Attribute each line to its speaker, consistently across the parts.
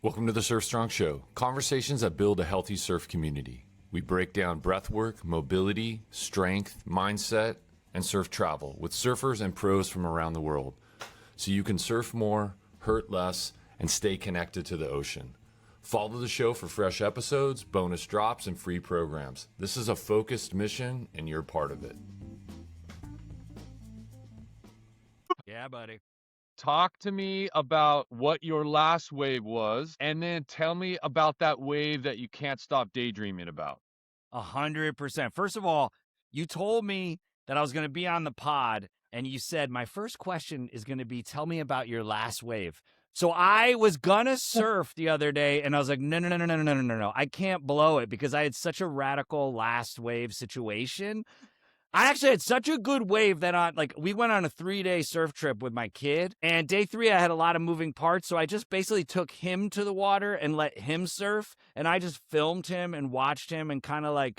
Speaker 1: Welcome to the Surf Strong Show, conversations that build a healthy surf community. We break down breathwork, mobility, strength, mindset, and surf travel with surfers and pros from around the world, so you can surf more, hurt less, and stay connected to the ocean. Follow the show for fresh episodes, bonus drops, and free programs. This is a focused mission, and you're part of it.
Speaker 2: Yeah, buddy.
Speaker 3: Talk to me about what your last wave was, and then tell me about that wave that you can't stop daydreaming about.
Speaker 2: 100%. First of all, you told me that I was going to be on the pod, and you said my first question is going to be, tell me about your last wave. So I was going to surf the other day, and I was like, no. I can't blow it because I had such a radical last wave situation. I actually had such a good wave that we went on a 3-day surf trip with my kid, and day 3 I had a lot of moving parts, so I just basically took him to the water and let him surf, and I just filmed him and watched him and kind of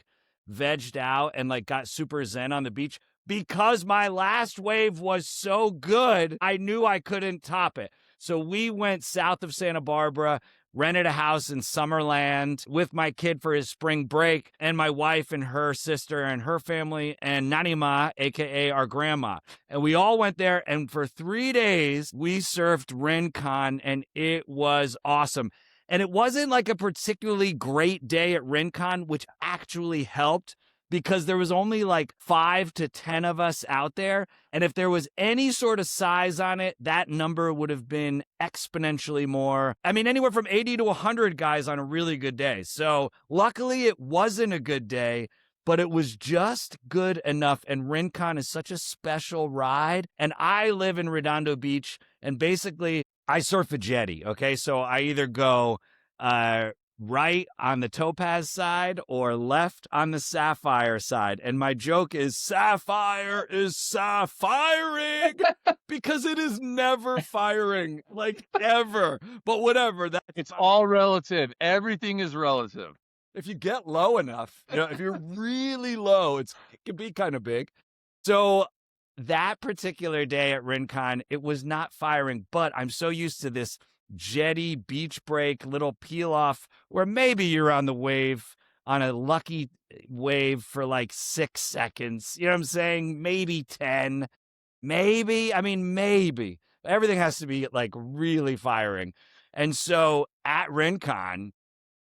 Speaker 2: vegged out and got super zen on the beach. Because my last wave was so good, I knew I couldn't top it. So we went south of Santa Barbara, rented a house in Summerland with my kid for his spring break, and my wife and her sister and her family and Nanima, a.k.a. our grandma. And we all went there, and for 3 days, we surfed Rincon, and it was awesome. And it wasn't a particularly great day at Rincon, which actually helped, because there was only 5 to 10 of us out there. And if there was any sort of size on it, that number would have been exponentially more. I mean, anywhere from 80 to 100 guys on a really good day. So luckily it wasn't a good day, but it was just good enough. And Rincon is such a special ride. And I live in Redondo Beach, and basically I surf a jetty. Okay. So I either go, right on the Topaz side or left on the Sapphire side. And my joke is Sapphire is saphiring because it is never firing, ever. But whatever.
Speaker 3: It's all relative. Everything is relative.
Speaker 2: If you get low enough, if you're really low, it can be kind of big. So that particular day at Rincon, it was not firing, but I'm so used to this jetty beach break little peel off where maybe you're on the wave on a lucky wave for 6 seconds. You know what I'm saying? Maybe 10, maybe everything has to be really firing. And so at Rincon,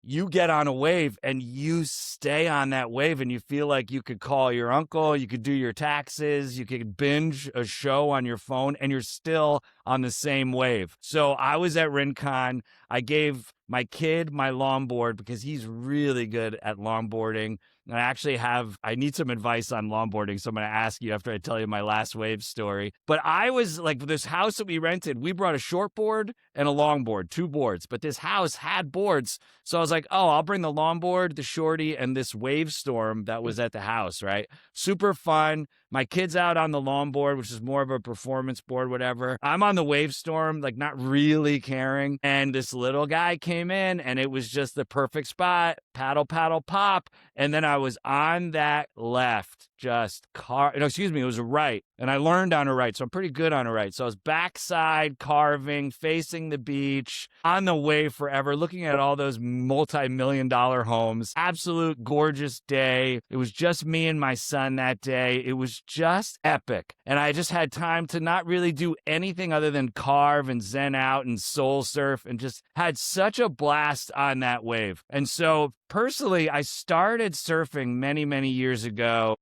Speaker 2: you get on a wave and you stay on that wave, and you feel like you could call your uncle, you could do your taxes, you could binge a show on your phone, and you're still on the same wave. So I was at Rincon. I gave my kid my longboard because he's really good at longboarding. And I need some advice on longboarding, so I'm going to ask you after I tell you my last wave story. But I was this house that we rented, we brought a shortboard and a longboard, 2 boards. But this house had boards. So I was like, oh, I'll bring the longboard, the shorty, and this wave storm that was at the house, right? Super fun. My kid's out on the longboard, which is more of a performance board, whatever. I'm on the wave storm, not really caring. And this little guy came in, and it was just the perfect spot. Paddle, paddle, pop. And then I was on that left, it was a right. And I learned on a right, so I'm pretty good on a right. So I was backside carving, facing the beach, on the wave forever, looking at all those multi-million-dollar homes. Absolute gorgeous day. It was just me and my son that day. It was just epic. And I just had time to not really do anything other than carve and zen out and soul surf, and just had such a blast on that wave. And so personally, I started surfing many, many years ago.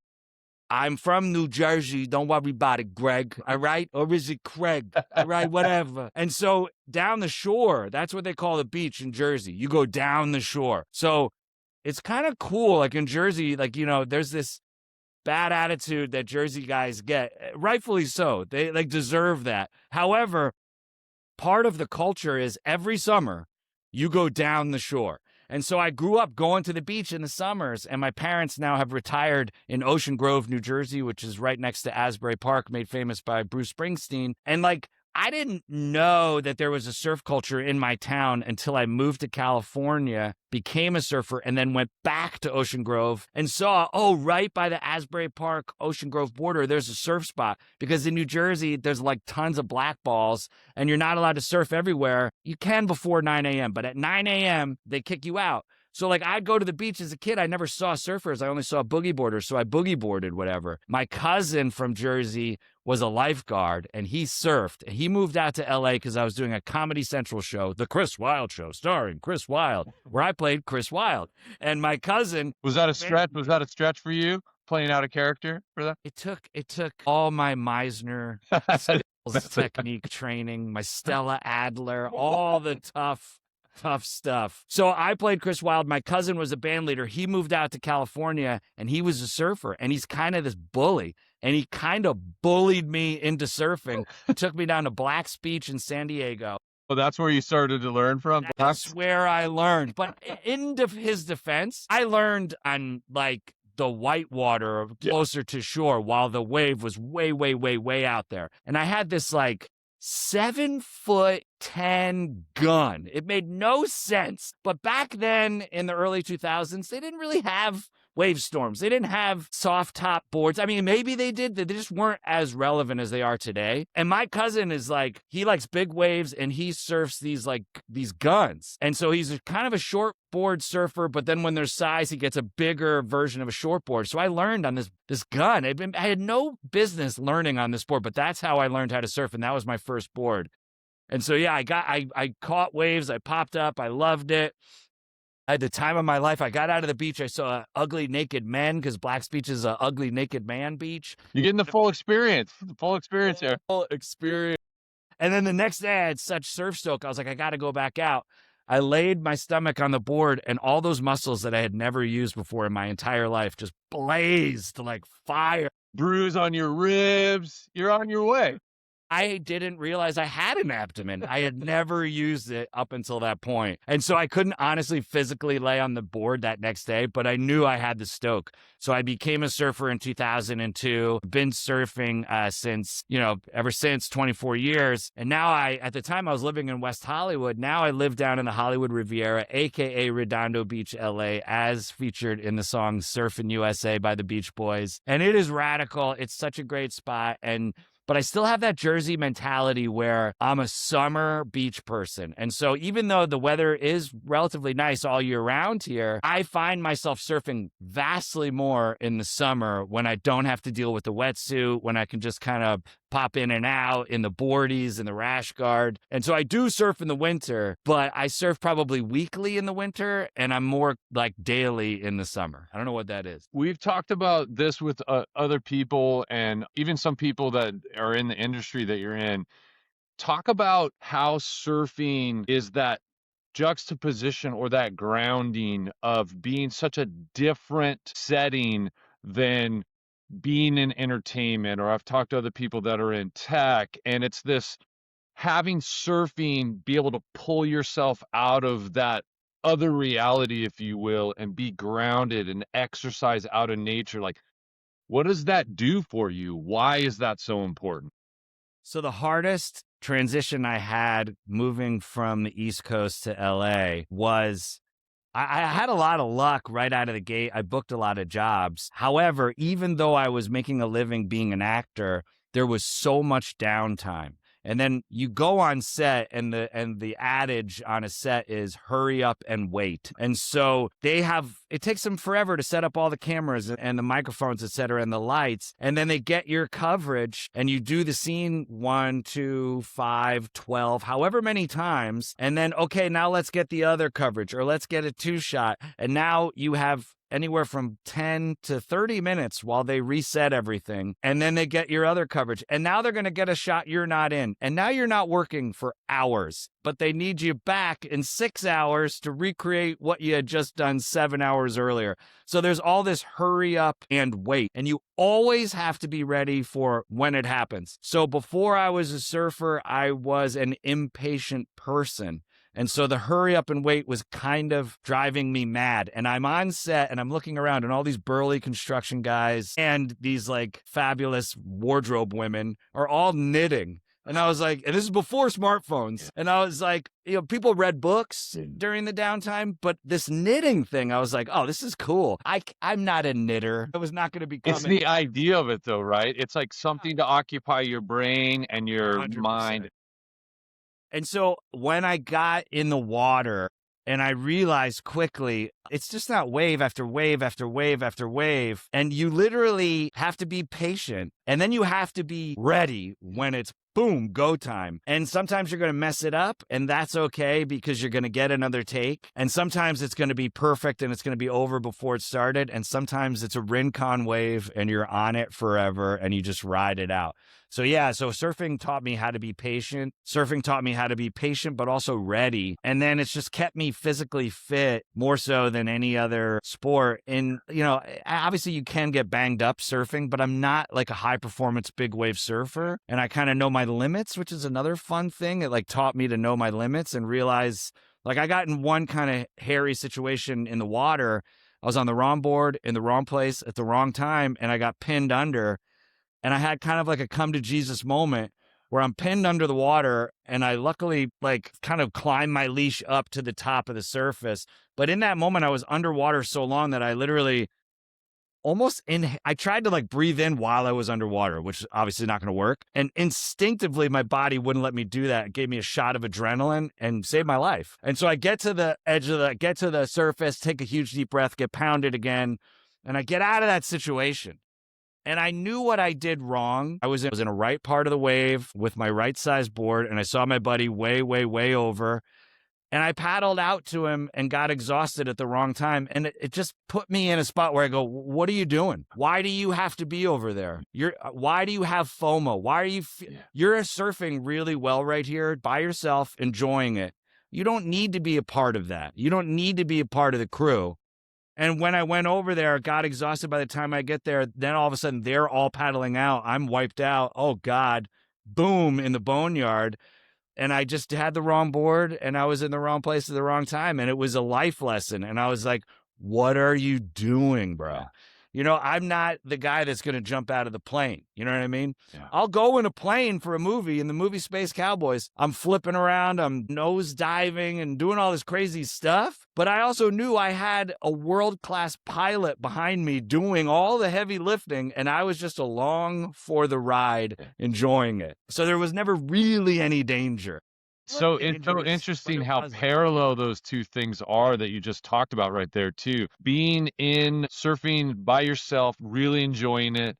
Speaker 2: I'm from New Jersey. Don't worry about it, Greg. All right? Or is it Craig? All right, whatever. And so down the shore, that's what they call the beach in Jersey. You go down the shore. So it's kind of cool. In Jersey, there's this bad attitude that Jersey guys get. Rightfully so. They deserve that. However, part of the culture is every summer you go down the shore. And so I grew up going to the beach in the summers, and my parents now have retired in Ocean Grove, New Jersey, which is right next to Asbury Park, made famous by Bruce Springsteen. And I didn't know that there was a surf culture in my town until I moved to California, became a surfer, and then went back to Ocean Grove and saw, right by the Asbury Park Ocean Grove border, there's a surf spot. Because in New Jersey, there's like tons of black balls and you're not allowed to surf everywhere. You can before 9 a.m., but at 9 a.m., they kick you out. So like I'd go to the beach as a kid. I never saw surfers. I only saw boogie boarders. So I boogie boarded, whatever. My cousin from Jersey was a lifeguard and he surfed. He moved out to LA because I was doing a Comedy Central show, The Chris Wylde Show, starring Chris Wylde, where I played Chris Wylde. And my cousin.
Speaker 3: Was that a stretch? Was that a stretch for you playing out a character for that?
Speaker 2: It took all my Meisner skills, technique training, my Stella Adler, all the tough stuff. So I played Chris Wylde. My cousin was a band leader. He moved out to California and he was a surfer and he's kind of this bully. And he kind of bullied me into surfing. Took me down to Black's Beach in San Diego.
Speaker 3: Well, that's where you started to learn from?
Speaker 2: That's where I learned. But in his defense, I learned on like the white water closer to shore while the wave was way, way, way, way out there. And I had this like 7'10" gun. It made no sense. But back then in the early 2000s, they didn't really have wave storms. They didn't have soft top boards. I mean, maybe they did. They just weren't as relevant as they are today. And my cousin is like, he likes big waves and he surfs these guns. And so he's kind of a short board surfer, but then when there's size, he gets a bigger version of a short board. So I learned on this gun. I had no business learning on this board, but that's how I learned how to surf. And that was my first board. And so, yeah, I caught waves. I popped up. I loved it. At the time of my life, I got out of the beach. I saw ugly naked men because Black's Beach is an ugly naked man beach.
Speaker 3: You're getting the full experience. Here.
Speaker 2: Full experience. And then the next day, I had such surf stoke. I was like, I got to go back out. I laid my stomach on the board, and all those muscles that I had never used before in my entire life just blazed like fire.
Speaker 3: Bruise on your ribs. You're on your way.
Speaker 2: I didn't realize I had an abdomen. I had never used it up until that point. And so I couldn't honestly physically lay on the board that next day, but I knew I had the stoke. So I became a surfer in 2002, been surfing ever since 24 years. And now at the time I was living in West Hollywood. Now I live down in the Hollywood Riviera, AKA Redondo Beach, LA, as featured in the song Surfin' USA by the Beach Boys. And it is radical. It's such a great spot. But I still have that Jersey mentality where I'm a summer beach person. And so even though the weather is relatively nice all year round here, I find myself surfing vastly more in the summer when I don't have to deal with the wetsuit, when I can just kind of pop in and out in the boardies and the rash guard. And so I do surf in the winter, but I surf probably weekly in the winter and I'm more like daily in the summer. I don't know what that is.
Speaker 3: We've talked about this with other people and even some people that are in the industry that you're in. Talk about how surfing is that juxtaposition or that grounding of being such a different setting than being in entertainment, or I've talked to other people that are in tech, and it's this having surfing be able to pull yourself out of that other reality, if you will, and be grounded and exercise out in nature. Like, what does that do for you? Why is that so important?
Speaker 2: So the hardest transition I had moving from the East Coast to LA was I had a lot of luck right out of the gate. I booked a lot of jobs. However, even though I was making a living being an actor, there was so much downtime. And then you go on set and the adage on a set is hurry up and wait. And so it takes them forever to set up all the cameras and the microphones, et cetera, and the lights. And then they get your coverage and you do the scene 1, 2, 5, 12, however many times. And then, okay, now let's get the other coverage or let's get a 2-shot. And now you have anywhere from 10 to 30 minutes while they reset everything. And then they get your other coverage. And now they're going to get a shot you're not in. And now you're not working for hours, but they need you back in 6 hours to recreate what you had just done 7 hours earlier. So there's all this hurry up and wait. And you always have to be ready for when it happens. So before I was a surfer, I was an impatient person. And so the hurry up and wait was kind of driving me mad. And I'm on set and I'm looking around and all these burly construction guys and these like fabulous wardrobe women are all knitting. And I was like, and this is before smartphones. And I was like, people read books during the downtime, but this knitting thing, I was like, oh, this is cool. I'm not a knitter. I was not going to become
Speaker 3: It's the idea of it though, right? It's like something to occupy your brain and your
Speaker 2: 100%.
Speaker 3: mind.
Speaker 2: And so when I got in the water and I realized quickly, it's just not wave after wave after wave after wave. And you literally have to be patient. And then you have to be ready when it's boom, go time. And sometimes you're going to mess it up, and that's okay because you're going to get another take. And sometimes it's going to be perfect and it's going to be over before it started. And sometimes it's a Rincon wave and you're on it forever and you just ride it out. So yeah, so surfing taught me how to be patient. Surfing taught me how to be patient, but also ready. And then it's just kept me physically fit more so than any other sport. And, obviously you can get banged up surfing, but I'm not like a high performance big wave surfer. And I kind of know my limits, which is another fun thing. It like taught me to know my limits and realize like I got in one kind of hairy situation in the water. I was on the wrong board in the wrong place at the wrong time, and I got pinned under. And I had kind of like a come to Jesus moment where I'm pinned under the water, and I luckily like kind of climbed my leash up to the top of the surface. But in that moment, I was underwater so long that I literally I tried to like breathe in while I was underwater, which is obviously not going to work. And instinctively, my body wouldn't let me do that. It gave me a shot of adrenaline and saved my life. And so I get to the edge of get to the surface, take a huge deep breath, get pounded again. And I get out of that situation. And I knew what I did wrong. I was in a right part of the wave with my right size board, and I saw my buddy way, way, way over. And I paddled out to him and got exhausted at the wrong time. And it just put me in a spot where I go, what are you doing? Why do you have to be over there? Why do you have FOMO? Why are you, you're surfing really well right here by yourself, enjoying it. You don't need to be a part of that. You don't need to be a part of the crew. And when I went over there, got exhausted by the time I get there, then all of a sudden they're all paddling out. I'm wiped out. Oh God, boom, in the boneyard. And I just had the wrong board and I was in the wrong place at the wrong time. And it was a life lesson. And I was like, what are you doing, bro? I'm not the guy that's going to jump out of the plane. You know what I mean? Yeah. I'll go in a plane for a movie in the movie Space Cowboys. I'm flipping around, I'm nose diving and doing all this crazy stuff. But I also knew I had a world-class pilot behind me doing all the heavy lifting, and I was just along for the ride, enjoying it. So there was never really any danger.
Speaker 3: So it's so interesting how parallel those two things are that you just talked about right there too. Being in surfing by yourself, really enjoying it,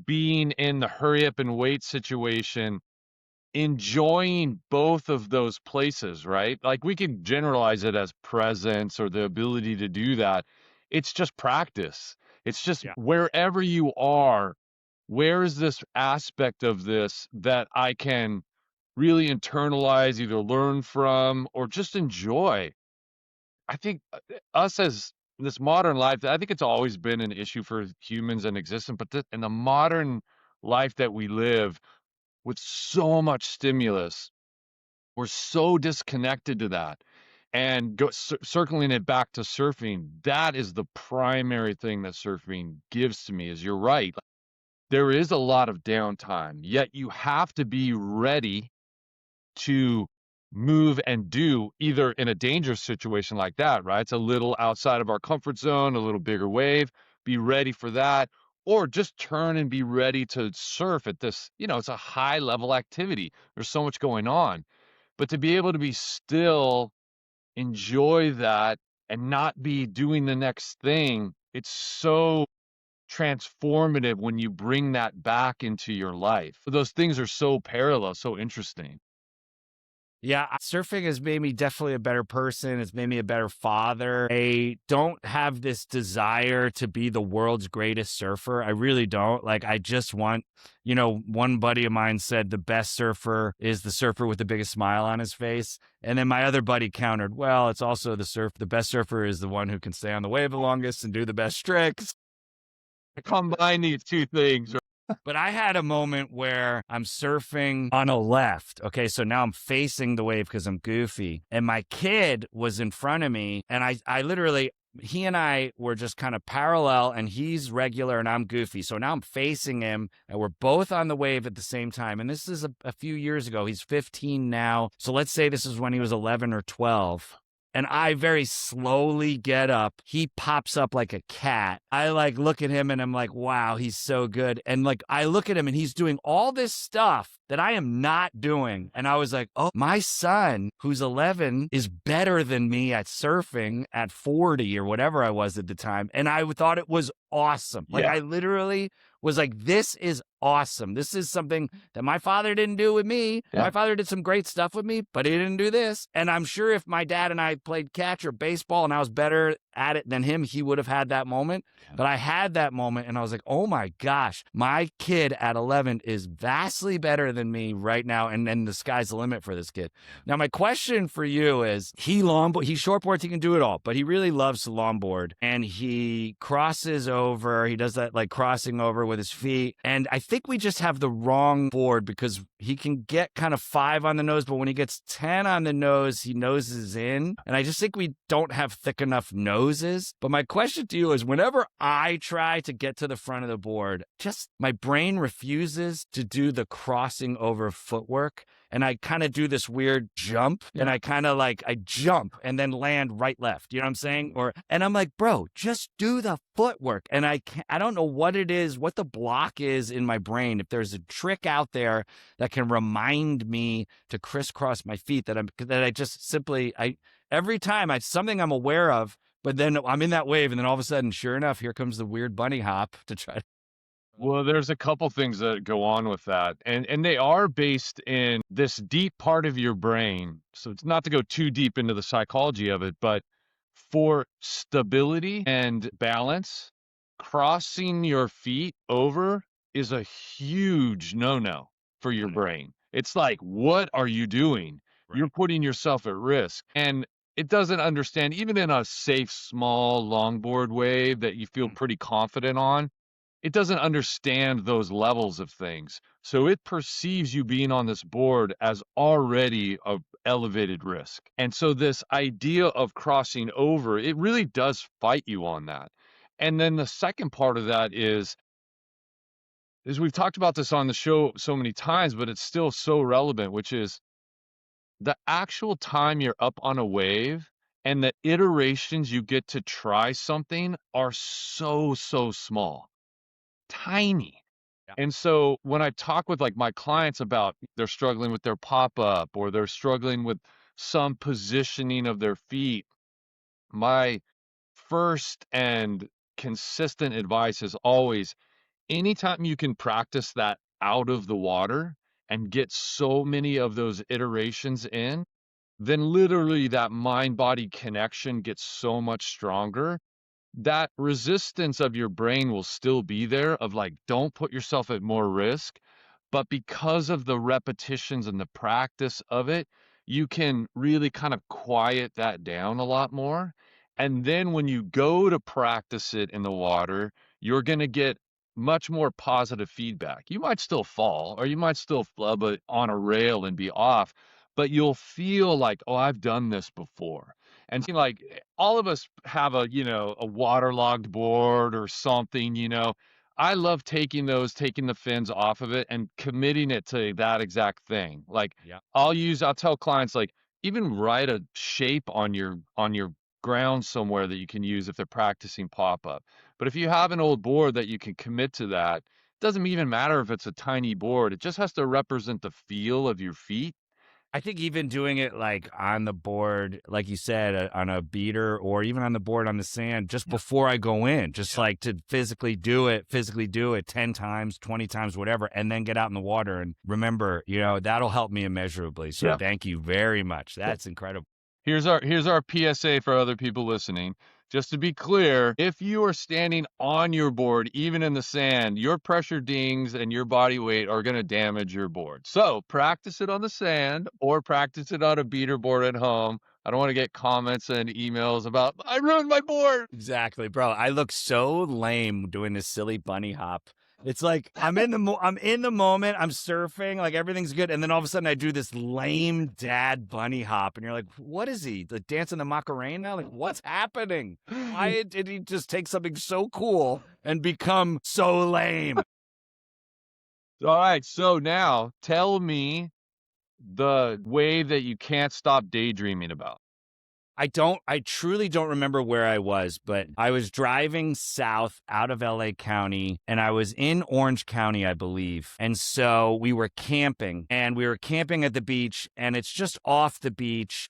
Speaker 3: being in the hurry up and wait situation, enjoying both of those places, right? Like we can generalize it as presence or the ability to do that. It's just practice. It's just wherever you are, where is this aspect of this that I can really internalize, either learn from or just enjoy. I think us as this modern life, I think it's always been an issue for humans and existence, but in the modern life that we live with so much stimulus, we're so disconnected to that. And circling it back to surfing, that is the primary thing that surfing gives to me is you're right. There is a lot of downtime, yet you have to be ready to move and do either in a dangerous situation like that, right? It's a little outside of our comfort zone, a little bigger wave, be ready for that, or just turn and be ready to surf at this, it's a high level activity. There's so much going on, but to be able to be still, enjoy that and not be doing the next thing, it's so transformative when you bring that back into your life. Those things are so parallel, so interesting.
Speaker 2: Yeah, surfing has made me definitely a better person. It's made me a better father. I don't have this desire to be the world's greatest surfer. I really don't. Like, I just want, one buddy of mine said the best surfer is the surfer with the biggest smile on his face. And then my other buddy countered, well, it's also the best surfer is the one who can stay on the wave the longest and do the best tricks.
Speaker 3: Combine these two things.
Speaker 2: But I had a moment where I'm surfing on a left. Okay, so now I'm facing the wave because I'm goofy. And my kid was in front of me. And I literally, he and I were just kind of parallel, and he's regular and I'm goofy. So now I'm facing him and we're both on the wave at the same time. And this is a few years ago. He's 15 now. So let's say this is when he was 11 or 12. And I very slowly get up. He pops up like a cat. I like look at him and I'm like, wow, he's so good. And like, I look at him and he's doing all this stuff that I am not doing. And I was like, oh, my son, who's 11, is better than me at surfing at 40 or whatever I was at the time. And I thought it was awesome. Like, I literally was like, this is awesome. This is something that my father didn't do with me.
Speaker 3: Yeah.
Speaker 2: My father did some great stuff with me, but he didn't do this. And I'm sure if my dad and I played catch or baseball and I was better at it than him, he would have had that moment. Yeah. But I had that moment and I was like, oh my gosh, my kid at 11 is vastly better than me right now. And then the sky's the limit for this kid. Now, my question for you is, he shortboards, he can do it all, but he really loves to longboard, and he crosses over. He does that like crossing over with his feet. And I think we just have the wrong board, because he can get kind of 5 on the nose, but when he gets 10 on the nose, he noses in. And I just think we don't have thick enough noses. But my question to you is, whenever I try to get to the front of the board, just my brain refuses to do the crossing over footwork. And I kind of do this weird jump, and I kind of like, I jump and then land right, left. You know what I'm saying? And I'm like, bro, just do the footwork. And I don't know what it is, what the block is in my brain. If there's a trick out there that can remind me to crisscross my feet, that I just simply, every time it's something I'm aware of, but then I'm in that wave, and then all of a sudden, sure enough, here comes the weird bunny hop to try to.
Speaker 3: Well, there's a couple things that go on with that, and they are based in this deep part of your brain. So it's not to go too deep into the psychology of it, but for stability and balance, crossing your feet over is a huge no-no for your brain. It's like, what are you doing? Right. You're putting yourself at risk. And it doesn't understand, even in a safe, small longboard wave that you feel pretty confident on, it doesn't understand those levels of things. So it perceives you being on this board as already a elevated risk. And so this idea of crossing over, it really does fight you on that. And then the second part of that is we've talked about this on the show so many times, but it's still so relevant, which is the actual time you're up on a wave and the iterations you get to try something are so small. Tiny. Yeah. And so when I talk with like my clients about they're struggling with their pop-up, or they're struggling with some positioning of their feet, my first and consistent advice is always, anytime you can practice that out of the water and get so many of those iterations in, then literally that mind-body connection gets so much stronger. That resistance of your brain will still be there, of like, don't put yourself at more risk. But because of the repetitions and the practice of it, you can really kind of quiet that down a lot more. And then when you go to practice it in the water, you're going to get much more positive feedback. You might still fall, or you might still flub it on a rail and be off, but you'll feel like, oh, I've done this before. And like, all of us have a waterlogged board or something, I love taking the fins off of it and committing it to that exact thing. Like, yeah. I'll tell clients, like, even write a shape on your ground somewhere that you can use if they're practicing pop-up. But if you have an old board that you can commit to that, it doesn't even matter if it's a tiny board. It just has to represent the feel of your feet.
Speaker 2: I think even doing it like on the board, like you said, on a beater, or even on the board on the sand, just before I go in, just like to physically do it 10 times, 20 times, whatever, and then get out in the water and remember, that'll help me immeasurably. So thank you very much. That's incredible.
Speaker 3: Here's our PSA for other people listening. Just to be clear, if you are standing on your board, even in the sand, your pressure dings and your body weight are going to damage your board. So practice it on the sand, or practice it on a beater board at home. I don't want to get comments and emails about, I ruined my board.
Speaker 2: Exactly, bro. I look so lame doing this silly bunny hop It's like I'm in the moment. I'm surfing, like everything's good, and then all of a sudden I do this lame dad bunny hop, and you're like, "What is he? The dancing the Macarena? Like, what's happening? Why did he just take something so cool and become so lame?"
Speaker 3: All right, so now tell me the wave that you can't stop daydreaming about.
Speaker 2: I truly don't remember where I was, but I was driving south out of LA County and I was in Orange County, I believe. And so we were camping at the beach, and it's just off the beach.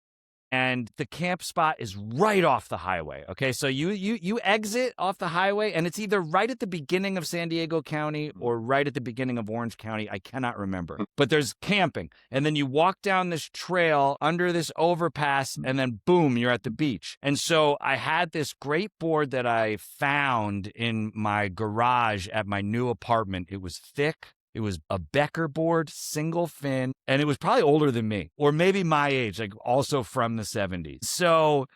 Speaker 2: And the camp spot is right off the highway. Okay, so you exit off the highway, and it's either right at the beginning of San Diego County or right at the beginning of Orange County. I cannot remember. But there's camping, and then you walk down this trail under this overpass, and then boom, you're at the beach. And so I had this great board that I found in my garage at my new apartment. It was thick. It was a Becker board, single fin, and it was probably older than me, or maybe my age, like also from the 70s. So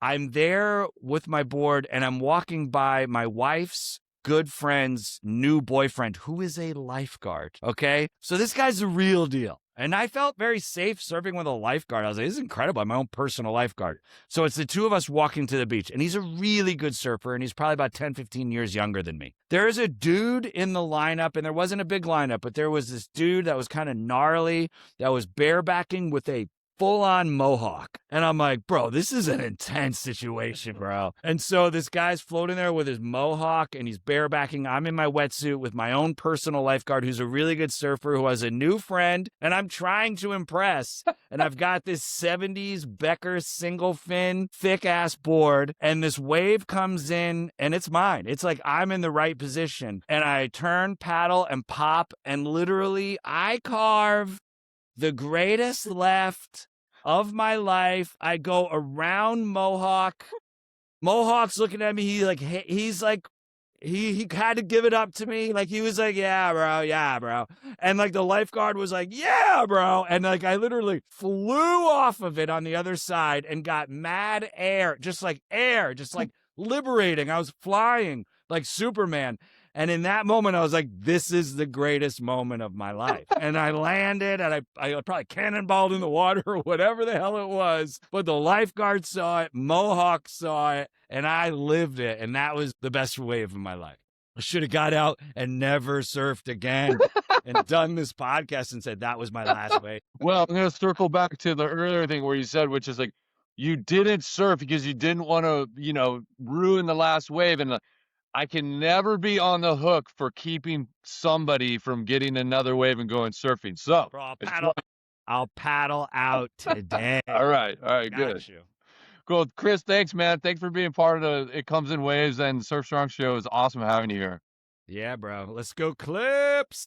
Speaker 2: I'm there with my board, and I'm walking by my wife's good friend's new boyfriend, who is a lifeguard, okay? So this guy's the real deal. And I felt very safe surfing with a lifeguard. I was like, this is incredible. I'm my own personal lifeguard. So it's the two of us walking to the beach. And he's a really good surfer, and he's probably about 10, 15 years younger than me. There's a dude in the lineup, and there wasn't a big lineup, but there was this dude that was kind of gnarly, that was barebacking with a full-on mohawk. And I'm like, bro, this is an intense situation, bro. And so this guy's floating there with his mohawk, and he's barebacking. I'm in my wetsuit with my own personal lifeguard, who's a really good surfer, who has a new friend, and I'm trying to impress. And I've got this 70s Becker single fin, thick-ass board, and this wave comes in, and it's mine. It's like I'm in the right position. And I turn, paddle, and pop, and literally I carve the greatest left of my life. I go around Mohawk. Mohawk's looking at me. He's like, he had to give it up to me. Like, he was like, yeah, bro. And like the lifeguard was like, yeah, bro. And like I literally flew off of it on the other side and got mad air, just like liberating. I was flying like Superman. And in that moment, I was like, this is the greatest moment of my life. And I landed, and I probably cannonballed in the water or whatever the hell it was. But the lifeguard saw it, Mohawk saw it, and I lived it. And that was the best wave of my life. I should have got out and never surfed again and done this podcast and said that was my last wave.
Speaker 3: Well, I'm going to circle back to the earlier thing where you said, which is like, you didn't surf because you didn't want to, ruin the last wave. And I can never be on the hook for keeping somebody from getting another wave and going surfing. So
Speaker 2: Bro, I'll paddle out today.
Speaker 3: All right, good.
Speaker 2: You.
Speaker 3: Cool. Chris, thanks, man. Thanks for being part of the It Comes in Waves and Surf Strong show. It's awesome having you here.
Speaker 2: Yeah, bro. Let's go Clips.